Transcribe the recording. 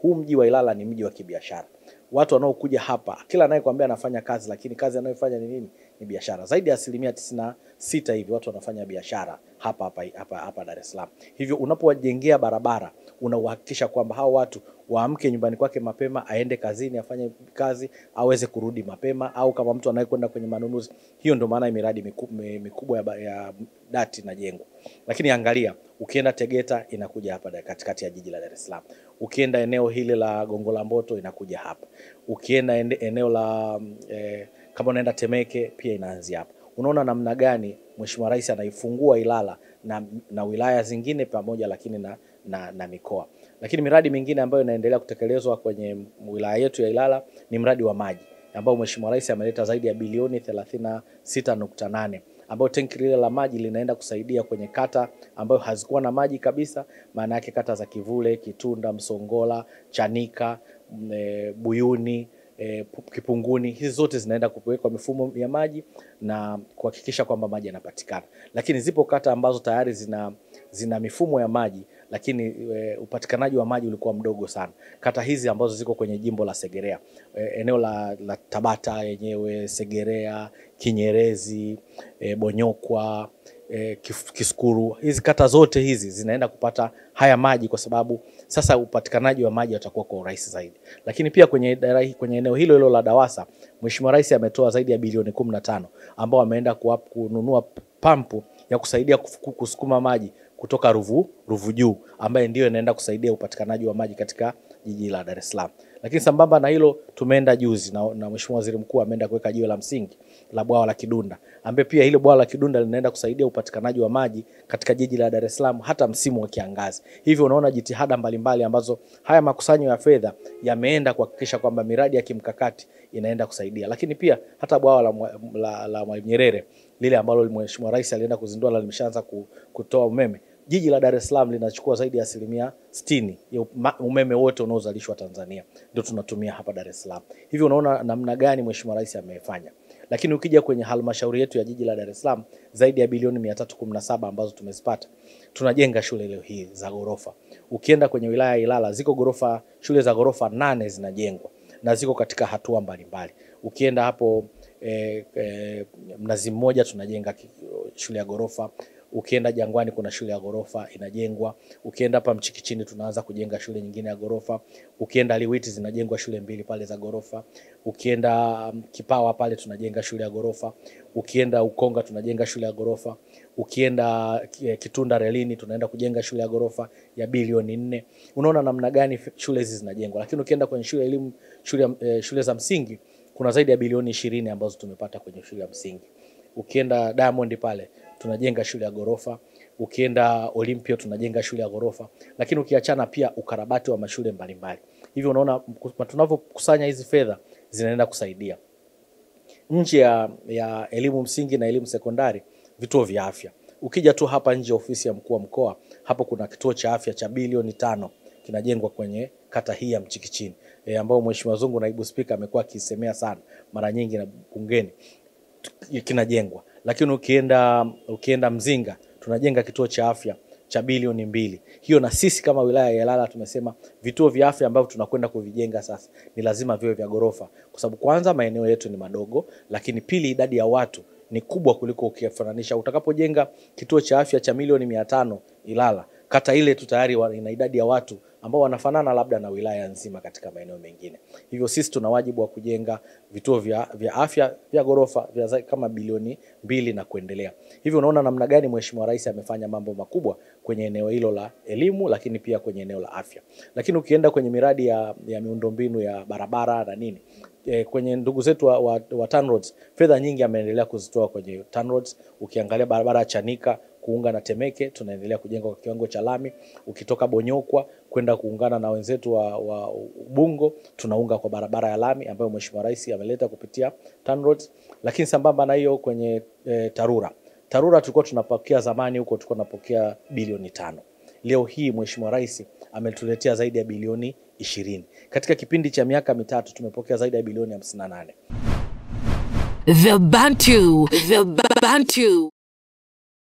huu mji wa Ilala ni mji wa kibiashara. Watu wanaokuja hapa, kila anayekwambia anafanya kazi, lakini kazi anayofanya ni nini? Ni biashara. Zaidi ya 96% hivi watu wanafanya biashara hapa Dar es Salaam. Hivyo unapowajengea barabara, unauhakikisha kwamba hao watu waamke nyumbani kwake mapema, aende kazini, afanye kazi, aweze kurudi mapema, au kama mtu anayekwenda kwenye manunuzi. Hiyo ndio maana miradi mikubwa ya dati na jengo. Lakini angalia, ukienda Tegeta inakuja hapa katikati ya jiji la Dar es Salaam. Ukienda eneo hili la Gongo la Mboto inakuja hapa. Ukienda eneo la kama unaenda Temeke pia inaanzia hapa. Unaona namna gani Mheshimiwa Rais anaifungua Ilala na wilaya zingine pamoja, lakini na mikoa. Lakini miradi mingine ambayo inaendelea kutekelezwa kwenye wilaya yetu ya Ilala ni mradi wa maji ambao Mheshimiwa Rais ameleta zaidi ya bilioni 36.8, ambao tenki lile la maji linaenda kusaidia kwenye kata ambayo hazikuwa na maji kabisa. Maana yake kata za Kivule, Kitunda, Msongola, Chanika, Buyuni, Kipunguni, hizi zote zinaenda kuwekwa mifumo ya maji na kuhakikisha kwamba maji yanapatikana. Lakini zipo kata ambazo tayari zina mifumo ya maji, lakini upatikanaji wa maji ulikuwa mdogo sana. Kata hizi ambazo ziko kwenye jimbo la Segerea, eneo la Tabata yenyewe, Segerea, Kinyerezi, Bonyokwa, Kisukuru, hizi kata zote hizi zinaenda kupata haya maji kwa sababu sasa upatikanaji wa maji utakuwa kwa urahisi zaidi. Lakini pia kwenye eneo hilo la Dawasa, Mheshimiwa Rais ametoa zaidi ya bilioni 15 ambao ameenda kununua pampu ya kusaidia kusukuma maji kutoka Ruvu Juu, ambaye ndio inaenda kusaidia upatikanaji wa maji katika jiji la Dar es Salaam. Lakini sambamba na hilo, tumeenda juzi na Mheshimiwa Waziri Mkuu ameenda kuweka jiwe la msingi la bwawa la Kidunda, ambaye pia hilo bwawa la Kidunda linaenda kusaidia upatikanaji wa maji katika jiji la Dar es Salaam hata msimu wa kiangazi. Hivyo unaona jitihada mbalimbali ambazo haya makusanyo ya fedha yameenda kuhakikisha kwamba miradi ya kimkakati inaenda kusaidia. Lakini pia hata bwawa la Mwalimu Nyerere lile ambalo Mheshimiwa Rais alienda kuzindua na limeshaanza kutoa umeme, jiji la Dar es Salaam linachukua zaidi ya 60% ya umeme wote unaozalishwa Tanzania ndio tunatumia hapa Dar es Salaam. Hivyo unaona namna gani Mheshimiwa Rais amefanya. Lakini ukija kwenye halmashauri yetu ya jiji la Dar es Salaam, zaidi ya bilioni 317 ambazo tumezipata. Tunajenga shule leo hii za ghorofa. Ukienda kwenye wilaya ya Ilala ziko shule za ghorofa 8 zinajengwa na ziko katika hatua mbalimbali. Ukienda hapo Mnazi Mmoja tunajenga shule ya ghorofa. Ukienda Jangwani kuna shule ya ghorofa inajengwa. Ukienda hapa Mchikichini tunaanza kujenga shule nyingine ya ghorofa. Ukienda Liwiti zinajengwa shule 2 pale za ghorofa. Ukienda Kipawa pale tunajenga shule ya ghorofa. Ukienda Ukonga tunajenga shule ya ghorofa. Ukienda Kitunda Relini tunaenda kujenga shule ya ghorofa ya bilioni 4. Unaona namna gani shule hizi zinajengwa. Lakini ukienda kwenye shule za msingi kuna zaidi ya bilioni 20 ambazo tumepata kwenye shule ya msingi. Ukienda Diamond pale tunajenga shule ya ghorofa. Ukienda Olympia tunajenga shule ya ghorofa. Lakini ukiachana pia ukarabati wa mashule mbalimbali. Hivyo unaona tunavyokusanya hizi fedha zinaenda kusaidia. Nje ya elimu msingi na elimu sekondari, vituo vya afya. Ukija tu hapa nje ofisi ya mkuu wa mkoa, hapo kuna kituo cha afya cha bilioni 5 kinajengwa kwenye kata hii ya Mchikichini, ambao Mheshimiwa Zungu naibu spika amekuwa akisemea sana mara nyingi na bungeni, kinajengwa. Lakini ukienda Mzinga tunajenga kituo cha afya cha bilioni 2. Hiyo na sisi kama wilaya ya Ilala tumesema vituo vya afya ambavyo tunakwenda kuvijenga sasa ni lazima viwe vya ghorofa, kwa sababu kwanza maeneo yetu ni madogo, lakini pili idadi ya watu ni kubwa kuliko ukifananisha. Utakapojenga kituo cha afya cha milioni 500 Ilala, kata ile tu tayari ina idadi ya watu ambao wanafanana labda na wilaya nzima katika maeneo mengine. Hivyo sisi tuna wajibu wa kujenga vituo vya afya vya ghorofa vya kama bilioni 2 na kuendelea. Hivyo unaona namna gani Mheshimiwa Rais amefanya mambo makubwa kwenye eneo hilo la elimu, lakini pia kwenye eneo la afya. Lakini ukienda kwenye miradi ya miundombinu ya barabara na nini, kwenye ndugu zetu wa TANROADS, fedha nyingi ameendelea kuzitoa kwenye TANROADS. Ukiangalia barabara ya Chanika kuunga na Temeke tunaendelea kujenga kwa kiwango cha lami. Ukitoka Bonyokwa kwenda kuungana na wenzetu wa Ubungo tunaunga kwa barabara ya lami ambayo Mheshimiwa Rais ameleta kupitia TANROADS. Lakini sambamba na hiyo kwenye TARURA tulikuwa tunapokea zamani huko tulikuwa tunapokea bilioni 5. Leo hii Mheshimiwa Rais ametuletea zaidi ya bilioni 20. Katika kipindi cha miaka mitatu tumepokea zaidi ya bilioni 58. The Bantu.